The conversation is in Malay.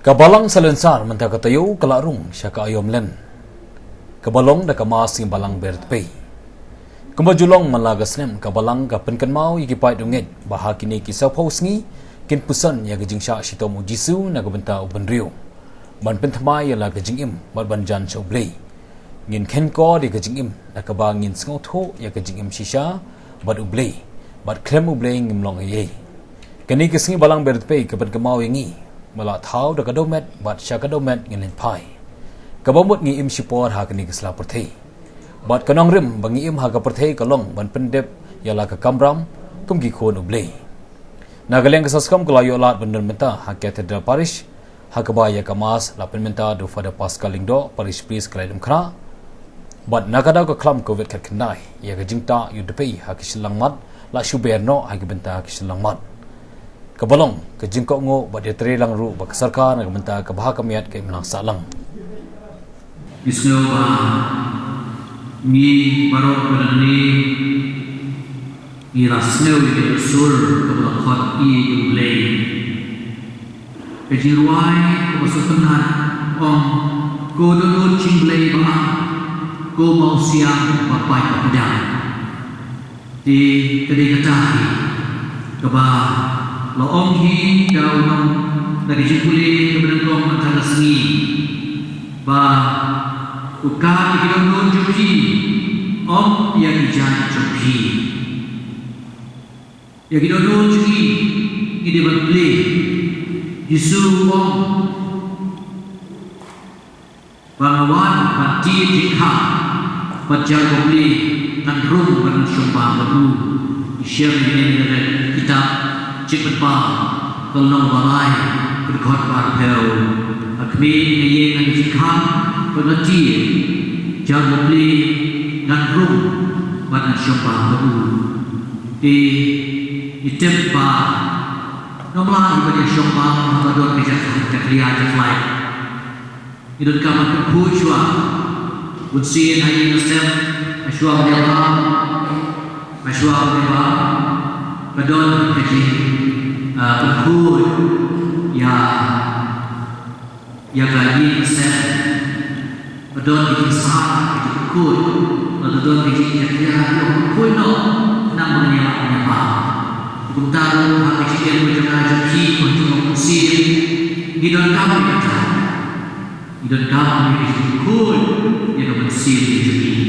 Kabalang salensar menta katayo kalarung syaka ayom len. Kabalong da kamas ng balang bertpay. Kumajulong malagas nem kabalang kapen kan mau ikipai dunget bahakini kisah paus ngi kin pusan ya gejing sya sitom ujisu na gabenta ubenrio. Ban pentmai ya la gejing im bat banjan choblei. Ngin ken ko di gejing im na kabangin sngoto ya gejing im shisha bat ublei. Bat krem ublei ngimlong ye. Kani kisngi balang bertpay kapen kan mau ngi mala thau da kadomet bat sya kadomet ngin pai. Kabamut ngi im sipor ha kani kisla perthei. Bat kanong rim bangi im ha ka perthei kalong ban pendep yala ka kamram kum gi khon ublei. Nagaleng kasaskam kalayo lat bandar menta ha cathedral parish ha ka baya kamas la penmenta do fada pascal lingdo parish peace kalaidum khra. Bat nakada ka klam covid kat khnai ya ka jingta yu depei ha kislang mat la shuberno ha ki benta kislang mat. Kabalong ke jingkok ngo bat dia lang ru bak sarkar na benta ka bah kamiat kay menang salang. Isno ba ni barok berani irasneu di sur kepada khot i ulei pejiruai kemasukkan om ko dulu cimblei ba ko mau siang bapai pedang di kedai ketahi keba lo om hi kau nom dari jipuli kepada kau antara sengi ba ukar kita nun jupi om yang dijan jupi yang kita nun jupi ini berbeli Yesus om bangawan pati jika baca berbeli dan rum dan syumbang baru share ini dengan kita cepat bah kalau balai berkot barpel akmi ini yang dikam pengerti jangan beli dan rum pada syumbang baru di tempat nomor pada syumbang pada kerja kerja lain itu kamu berpuasa unsien hari nasib masyarakat dalam masyarakat dalam pedon kerja berpul ya kali nasib pedon kisah itu kut pedon kerja yang kut no nang menyapa Kuntaro hak kecil berjalan jaki untuk musim hidon kami kata hidon kami kul yang musim jaki